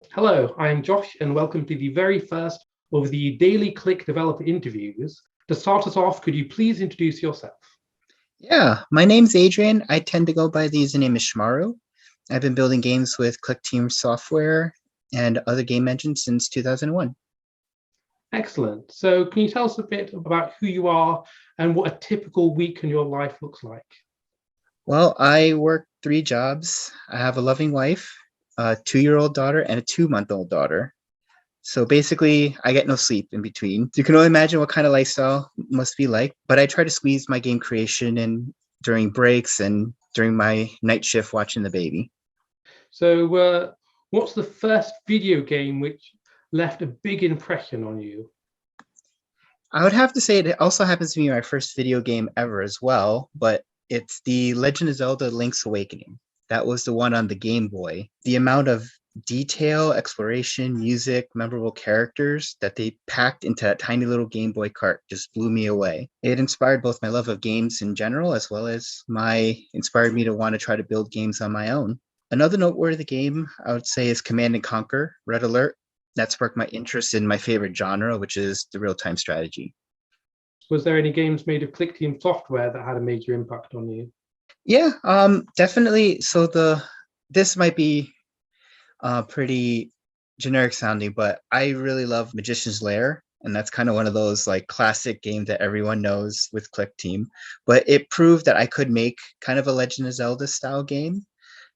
Hello, I'm Josh, and welcome to the very first of the Daily Click Developer interviews. To start us off, could you please introduce yourself? Yeah, my name's Adrian. I tend to go by the username Ishmaru. I've been building games with ClickTeam software and other game engines since 2001. Excellent. So, can you tell us a bit about who you are and what a typical week in your life looks like? Well, I work 3 jobs. I have a loving wife, a 2-year-old daughter, and a 2-month-old daughter. So basically, I get no sleep in between. You can only imagine what kind of lifestyle must be like, but I try to squeeze my game creation in during breaks and during my night shift watching the baby. So, what's the first video game which left a big impression on you? I would have to say it also happens to be my first video game ever as well, but it's the Legend of Zelda Link's Awakening. That was the one on the Game Boy. The amount of detail, exploration, music, memorable characters that they packed into that tiny little Game Boy cart just blew me away. It inspired both my love of games in general as well as my inspired me to want to try to build games on my own. Another noteworthy game I would say is Command and Conquer Red Alert. That sparked my interest in my favorite genre, which is the real-time strategy. Was there any games made of ClickTeam software that had a major impact on you? Yeah, definitely. So this might be pretty generic sounding, but I really love Magician's Lair, and that's kind of one of those like classic games that everyone knows with ClickTeam. But it proved that I could make kind of a Legend of Zelda style game,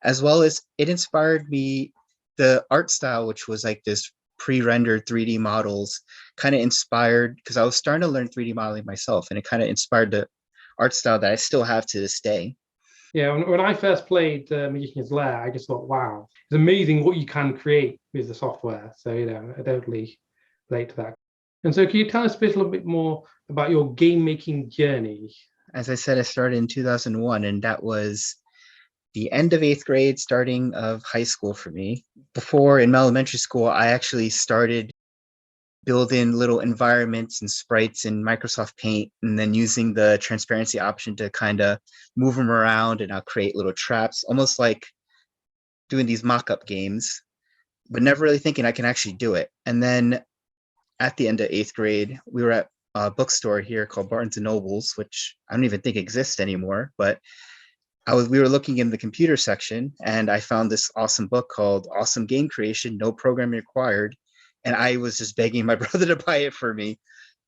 as well as it inspired me. The art style, which was like this pre-rendered 3D models, kind of inspired because I was starting to learn 3D modeling myself, and it kind of inspired the art style that I still have to this day. Yeah, when I first played Magician's Lair, I just thought, wow, it's amazing what you can create with the software. So, I totally relate to that. And so, can you tell us a little bit more about your game making journey? As I said, I started in 2001, and that was the end of 8th grade, starting of high school for me. Before in elementary school, I actually started building little environments and sprites in Microsoft Paint, and then using the transparency option to kind of move them around, and I'll create little traps, almost like doing these mock-up games, but never really thinking I can actually do it. And then at the end of 8th grade, we were at a bookstore here called Barnes and Nobles, which I don't even think exists anymore, but we were looking in the computer section, and I found this awesome book called Awesome Game Creation, No Programming Required. And I was just begging my brother to buy it for me.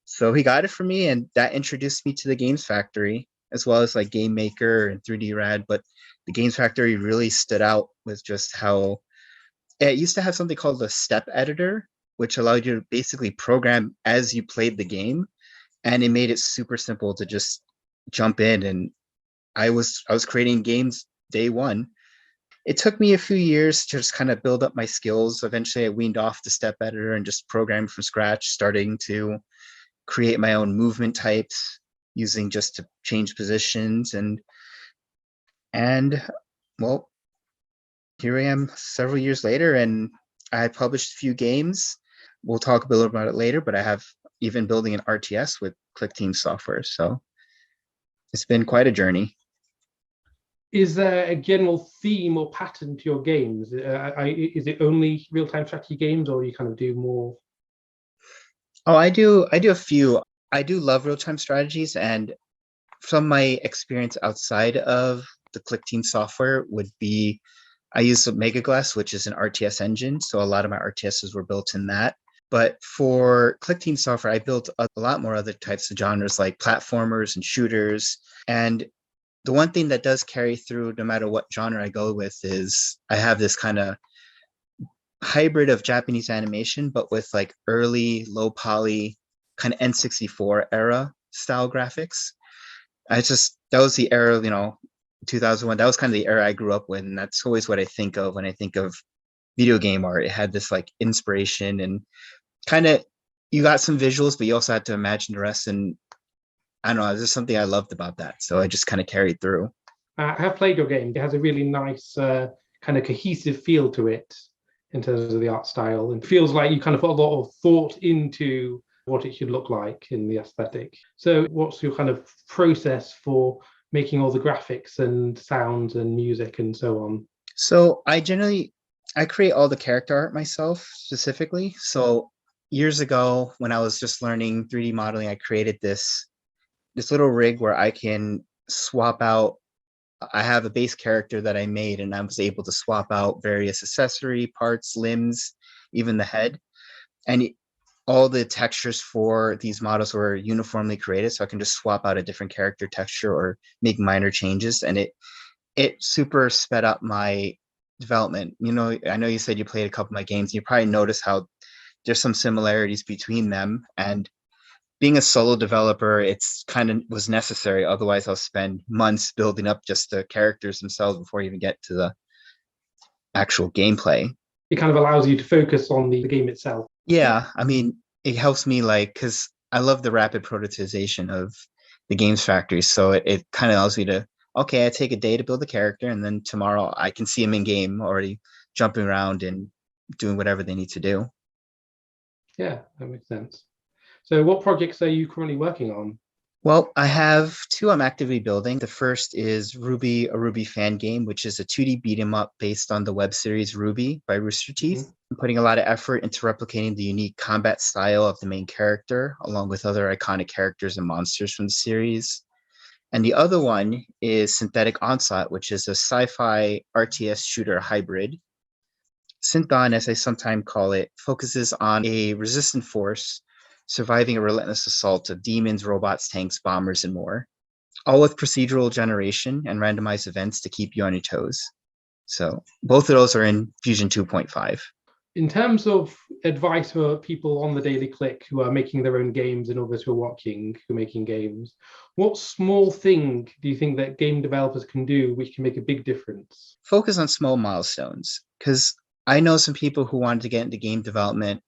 So he got it for me, and that introduced me to the Games Factory, as well as like Game Maker and 3D Rad. But the Games Factory really stood out with just how it used to have something called the step editor, which allowed you to basically program as you played the game. And it made it super simple to just jump in, and I was creating games day one. It took me a few years to just kind of build up my skills. Eventually, I weaned off the step editor and just programmed from scratch, starting to create my own movement types using just to change positions. And well, here I am several years later, and I had published a few games. We'll talk a little about it later, but I have even building an RTS with ClickTeam software. So it's been quite a journey. Is there a general theme or pattern to your games? Is it only real-time strategy games, or you kind of do more? Oh, I do a few. I do love real-time strategies, and from my experience outside of the ClickTeam software would be I use Mega Glass, which is an RTS engine. So a lot of my RTSs were built in that. But for ClickTeam software, I built a lot more other types of genres like platformers and shooters. And the one thing that does carry through no matter what genre I go with is I have this kind of hybrid of Japanese animation, but with like early low poly kind of N64 era style graphics. That was the era, 2001. That was kind of the era I grew up with, and that's always what I think of when I think of video game art. It had this like inspiration, and kind of you got some visuals, but you also had to imagine the rest. And I don't know, there's just something I loved about that, so I just kind of carried through. I have played your game. It has a really nice kind of cohesive feel to it in terms of the art style, and feels like you kind of put a lot of thought into what it should look like in the aesthetic. So, what's your kind of process for making all the graphics and sounds and music and so on? So I generally I create all the character art myself specifically. So years ago, when I was just learning 3D modeling, I created this little rig where I can swap out. I have a base character that I made, and I was able to swap out various accessory parts, limbs, even the head, and all the textures for these models were uniformly created. So I can just swap out a different character texture or make minor changes, and it super sped up my development. I know you said you played a couple of my games. You probably noticed how there's some similarities between them. And being a solo developer, it's kind of was necessary. Otherwise, I'll spend months building up just the characters themselves before I even get to the actual gameplay. It kind of allows you to focus on the game itself. Yeah, I mean, it helps me like because I love the rapid prototypization of the games factory. So it kind of allows me to, okay, I take a day to build a character, and then tomorrow I can see them in game already jumping around and doing whatever they need to do. Yeah, that makes sense. So what projects are you currently working on? Well, I have two I'm actively building. The first is Ruby, a Ruby fan game, which is a 2D beat 'em up based on the web series Ruby by Rooster Teeth. Mhm. I'm putting a lot of effort into replicating the unique combat style of the main character, along with other iconic characters and monsters from the series. And the other one is Synthetic Onslaught, which is a sci-fi RTS shooter hybrid. Synthon, as I sometimes call it, focuses on a resistant force surviving a relentless assault of demons, robots, tanks, bombers, and more, all with procedural generation and randomized events to keep you on your toes. So both of those are in Fusion 2.5. In terms of advice for people on the Daily Click who are making their own games and others who are watching who are making games, what small thing do you think that game developers can do which can make a big difference? Focus on small milestones, because I know some people who wanted to get into game development.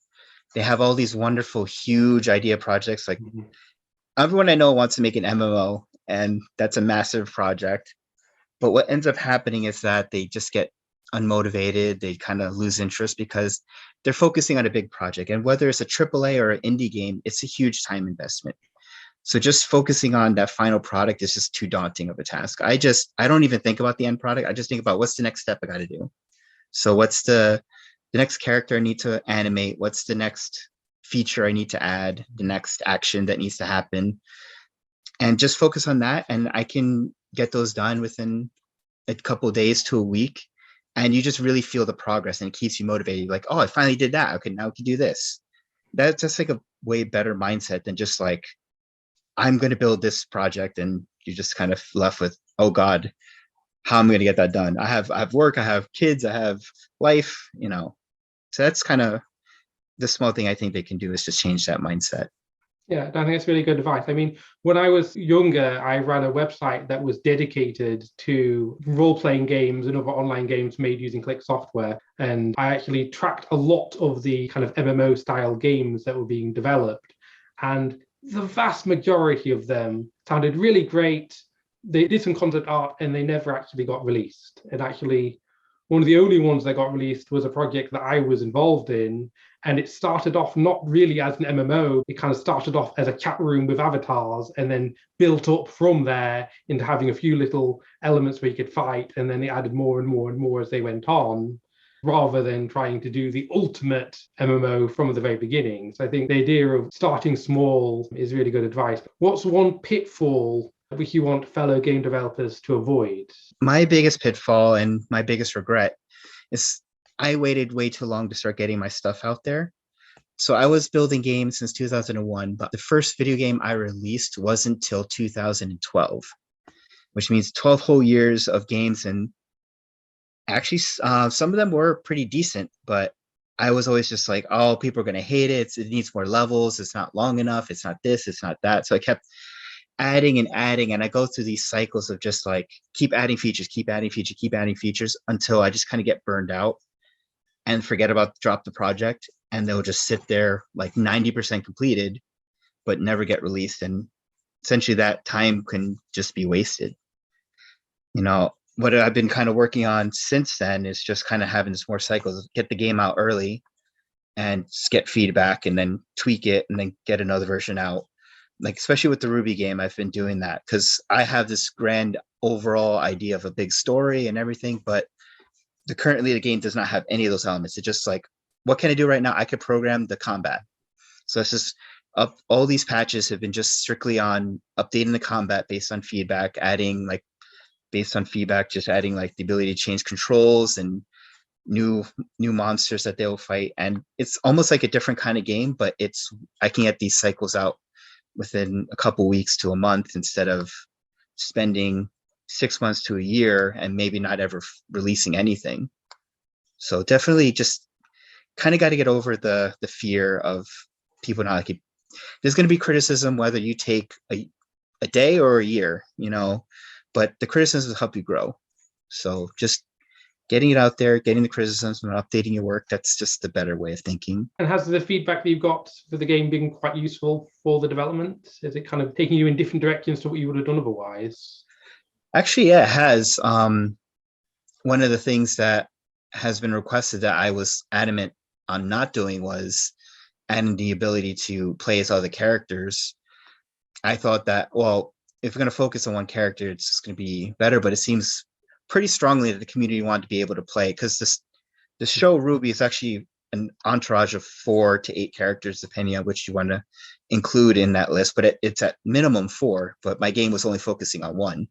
They have all these wonderful, huge idea projects. Like Mhm. everyone I know wants to make an MMO, and that's a massive project. But what ends up happening is that they just get unmotivated. They kind of lose interest because they're focusing on a big project. And whether it's a AAA or an indie game, it's a huge time investment. So just focusing on that final product is just too daunting of a task. I don't even think about the end product. I just think about what's the next step I got to do. So what's the next character I need to animate? What's the next feature I need to add? The next action that needs to happen? And just focus on that, and I can get those done within a couple of days to a week. And you just really feel the progress, and it keeps you motivated. Like, oh, I finally did that. Okay, now I can do this. That's just like a way better mindset than just like, I'm going to build this project, and you're just kind of left with, oh God, how am I going to get that done? I have work, I have kids, I have life, So that's kind of the small thing I think they can do is just change that mindset. Yeah, I think that's really good advice. I mean, when I was younger, I ran a website that was dedicated to role-playing games and other online games made using Click software. And I actually tracked a lot of the kind of MMO style games that were being developed. And the vast majority of them sounded really great. They did some concept art and they never actually got released. And actually, one of the only ones that got released was a project that I was involved in. And it started off not really as an MMO. It kind of started off as a chat room with avatars and then built up from there into having a few little elements where you could fight. And then it added more and more and more as they went on, rather than trying to do the ultimate MMO from the very beginning. So I think the idea of starting small is really good advice. What's one pitfall which you want fellow game developers to avoid? My biggest pitfall and my biggest regret is I waited way too long to start getting my stuff out there. So I was building games since 2001, but the first video game I released wasn't until 2012, which means 12 whole years of games. And actually, some of them were pretty decent, but I was always just like, oh, people are going to hate it. It needs more levels. It's not long enough. It's not this. It's not that. So I kept adding and adding, and I go through these cycles of just like keep adding features, keep adding features, keep adding features until I just kind of get burned out and forget about drop the project, and they'll just sit there like 90% completed but never get released, and essentially that time can just be wasted. What I've been kind of working on since then is just kind of having this more cycles, get the game out early and get feedback and then tweak it and then get another version out. Like especially with the Ruby game, I've been doing that because I have this grand overall idea of a big story and everything, but currently the game does not have any of those elements. It's just like, what can I do right now? I could program the combat. So it's just up. All these patches have been just strictly on updating the combat based on feedback, just adding like the ability to change controls and new monsters that they'll fight. And it's almost like a different kind of game, but I can get these cycles out within a couple weeks to a month instead of spending 6 months to a year and maybe not ever releasing anything. So definitely just kind of got to get over the fear of people not like it. There's going to be criticism whether you take a day or a year, but the criticisms will help you grow. So just getting it out there, getting the criticisms and updating your work, that's just the better way of thinking. And has the feedback that you've got for the game been quite useful for the development? Is it kind of taking you in different directions to what you would have done otherwise? Actually, yeah, it has. One of the things that has been requested that I was adamant on not doing was adding the ability to play as other characters. I thought that, well, if we're going to focus on one character, it's just going to be better, but it seems pretty strongly that the community wanted to be able to play, because the show Ruby is actually an entourage of 4 to 8 characters, depending on which you want to include in that list, but it's at minimum 4, but my game was only focusing on 1.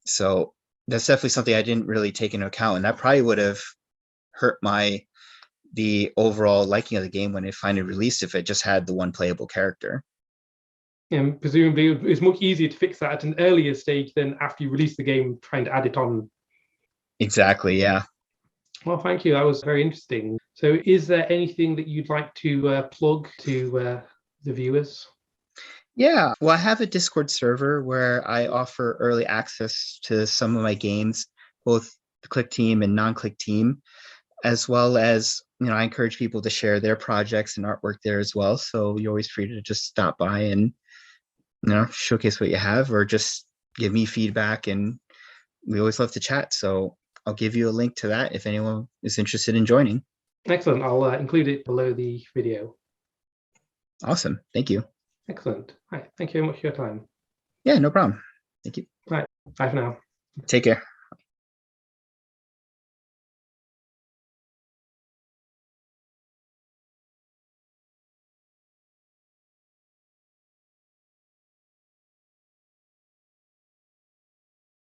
So that's definitely something I didn't really take into account, and that probably would have hurt the overall liking of the game when it finally released if it just had the one playable character. And presumably it's much easier to fix that at an earlier stage than after you release the game, trying to add it on. Exactly, yeah. Well, thank you. That was very interesting. So is there anything that you'd like to plug to the viewers? Yeah, well, I have a Discord server where I offer early access to some of my games, both the Click team and non-Click team, as well as, I encourage people to share their projects and artwork there as well. So you're always free to just stop by and, showcase what you have, or just give me feedback. And we always love to chat. So I'll give you a link to that if anyone is interested in joining. Excellent. I'll include it below the video. Awesome. Thank you. Excellent. Right. Thank you very much for your time. Yeah, no problem. Thank you. Right. Bye for now. Take care.